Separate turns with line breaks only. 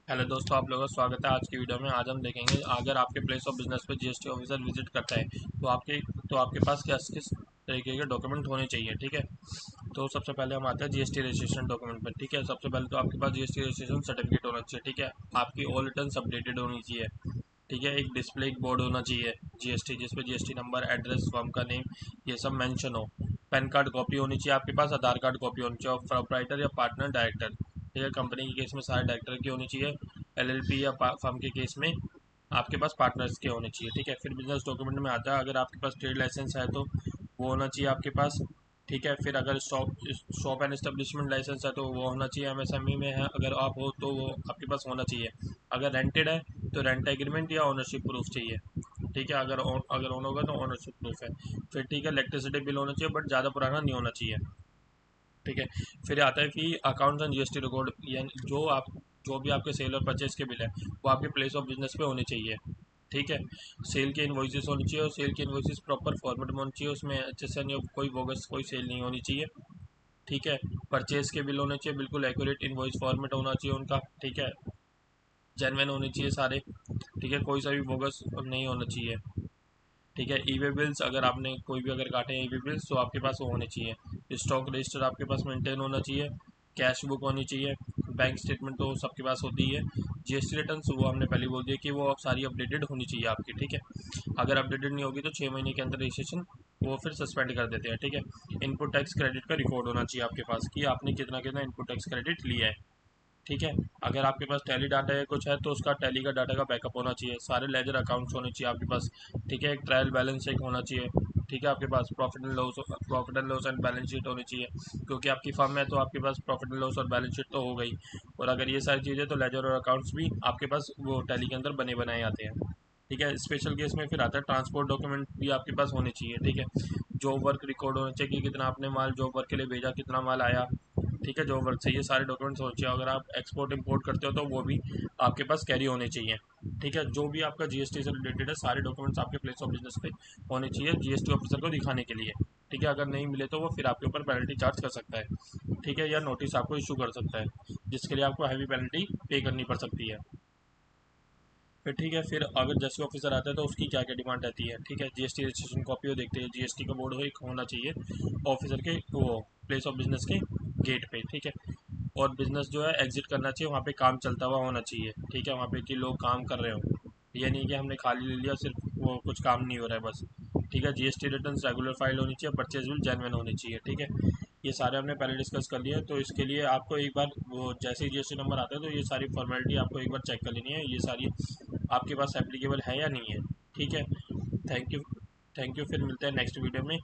Hello दोस्तों, आप लोगों का स्वागत है आज की वीडियो में। आज हम देखेंगे अगर आपके प्लेस ऑफ बिजनेस पे जीएसटी ऑफिसर विजिट करता है तो आपके पास किस किस तरीके के डॉक्यूमेंट होने चाहिए। ठीक है, तो सबसे पहले हम आते हैं जीएसटी रजिस्ट्रेशन डॉक्यूमेंट पर। ठीक है, सबसे पहले तो आपके पास जीएसटी रजिस्ट्रेशन सर्टिफिकेट होना चाहिए। ठीक है, आपकी ऑल रिटर्न्स अपडेटेड होनी चाहिए। ठीक है, एक डिस्प्ले एक बोर्ड होना चाहिए जीएसटी, जिसपे जीएसटी नंबर, एड्रेस, फर्म का नेम, ये सब मेंशन हो। पैन कार्ड कॉपी होनी चाहिए आपके पास, आधार कार्ड कॉपी होनी चाहिए, और प्रोप्राइटर या पार्टनर डायरेक्टर। ठीक है, कंपनी के केस में सारे डायरेक्टर की होनी चाहिए। एलएलपी या फर्म के केस में आपके पास पार्टनर्स के होने चाहिए। ठीक है, फिर बिजनेस डॉक्यूमेंट में आता है, अगर आपके पास ट्रेड लाइसेंस है तो वो होना चाहिए आपके पास। ठीक है, फिर अगर शॉप एंड एस्टेब्लिशमेंट लाइसेंस है तो वो होना चाहिए। एमएसएमई में है अगर आप हो तो वो आपके पास होना चाहिए। अगर रेंटेड है तो रेंट एग्रीमेंट या ओनरशिप प्रूफ चाहिए। ठीक है, अगर ओन होगा तो ओनरशिप प्रूफ है। फिर ठीक है, इलेक्ट्रिसिटी बिल होना चाहिए बट ज़्यादा पुराना नहीं होना चाहिए। ठीक है, फिर आता है कि अकाउंट्स एंड जीएसटी रिकॉर्ड, यानी जो भी आपके सेल और परचेज के बिल है वो आपके प्लेस ऑफ बिजनेस पे होने चाहिए। ठीक है, सेल के इन्वॉइसेस होनी चाहिए और सेल के इन्वॉइसेस प्रॉपर फॉर्मेट में होनी चाहिए, उसमें अच्छे से नहीं, कोई बोगस कोई सेल नहीं होनी चाहिए। ठीक है, परचेज के बिल होने चाहिए बिल्कुल एक्यूरेट, इन्वॉइस फॉर्मेट होना चाहिए उनका। ठीक है, जेनवन होने चाहिए सारे। ठीक है, कोई सा भी बोगस नहीं होना चाहिए। ठीक है, ई वे बिल्स अगर आपने कोई भी अगर काटे हैं ई वे बिल्स तो आपके पास वो होने चाहिए। स्टॉक रजिस्टर आपके पास मेंटेन होना चाहिए। कैश बुक होनी चाहिए। बैंक स्टेटमेंट तो सबके पास होती ही है। जीएसटी रिटर्न्स वो हमने पहले बोल दिया कि वो सारी अपडेटेड होनी चाहिए आपकी। ठीक है, अगर अपडेटेड नहीं होगी तो 6 महीने के अंदर रजिस्ट्रेशन वो फिर सस्पेंड कर देते हैं। ठीक है, इनपुट टैक्स क्रेडिट का रिकॉर्ड होना चाहिए आपके पास कि आपने कितना कितना इनपुट टैक्स क्रेडिट लिया है। ठीक है, अगर आपके पास टैली डाटा या कुछ है तो उसका टैली का डाटा का बैकअप होना चाहिए। सारे लेजर अकाउंट्स होने चाहिए आपके पास। ठीक है, एक ट्रायल बैलेंस एक होना चाहिए। ठीक है, आपके पास profit and loss and balance sheet होनी चाहिए, क्योंकि आपकी फर्म है तो आपके पास प्रॉफिट एंड लॉस और बैलेंस शीट तो हो गई। और अगर ये सारी चीज़ें तो लेजर और अकाउंट्स भी आपके पास वो टैली के अंदर बने बनाए आते हैं। ठीक है, स्पेशल केस में फिर आता है ट्रांसपोर्ट डॉक्यूमेंट भी आपके पास होने चाहिए। ठीक है, जॉब वर्क रिकॉर्ड होना चाहिए कि कितना आपने माल जॉब वर्क के लिए भेजा, कितना माल आया। ठीक है, जॉब वर्क से ये सारे डॉक्यूमेंट्स होने चाहिए। अगर आप एक्सपोर्ट इंपोर्ट करते हो तो वो भी आपके पास कैरी होने चाहिए। ठीक है, जो भी आपका जीएसटी से रिलेटेड है सारे डॉक्यूमेंट्स आपके प्लेस ऑफ बिजनेस पे होने चाहिए जीएसटी ऑफिसर को दिखाने के लिए। ठीक है, अगर नहीं मिले तो वो फिर आपके ऊपर पेनल्टी चार्ज कर सकता है। ठीक है, या नोटिस आपको इशू कर सकता है, जिसके लिए आपको हैवी पेनल्टी पे करनी पड़ सकती है। फिर ठीक है, फिर अगर जैसे ऑफिसर आता है तो उसकी क्या क्या डिमांड रहती है। ठीक है, जीएसटी रजिस्ट्रेशन कॉपी हो देखते हैं, जीएसटी का बोर्ड हो एक होना चाहिए ऑफिसर के वो प्लेस ऑफ बिजनेस के गेट पे। ठीक है, और बिजनेस जो है एग्जिट करना चाहिए, वहाँ पे काम चलता हुआ होना चाहिए। ठीक है, वहाँ पे कि लोग काम कर रहे हो, ये नहीं कि हमने खाली ले लिया सिर्फ वो कुछ काम नहीं हो रहा है बस। ठीक है, जीएसटी रिटर्न रेगुलर फाइल होनी चाहिए, परचेज बिल जेन्युइन होनी चाहिए। ठीक है, ये सारे हमने पहले डिस्कस कर लिया, तो इसके लिए आपको एक बार वो जैसे ही जीएसटी नंबर आता है तो ये सारी फॉर्मेलिटी आपको एक बार चेक कर लेनी है, ये सारी आपके पास एप्लीकेबल है या नहीं है। ठीक है, थैंक यू। थैंक यू, फिर मिलते हैं नेक्स्ट वीडियो में।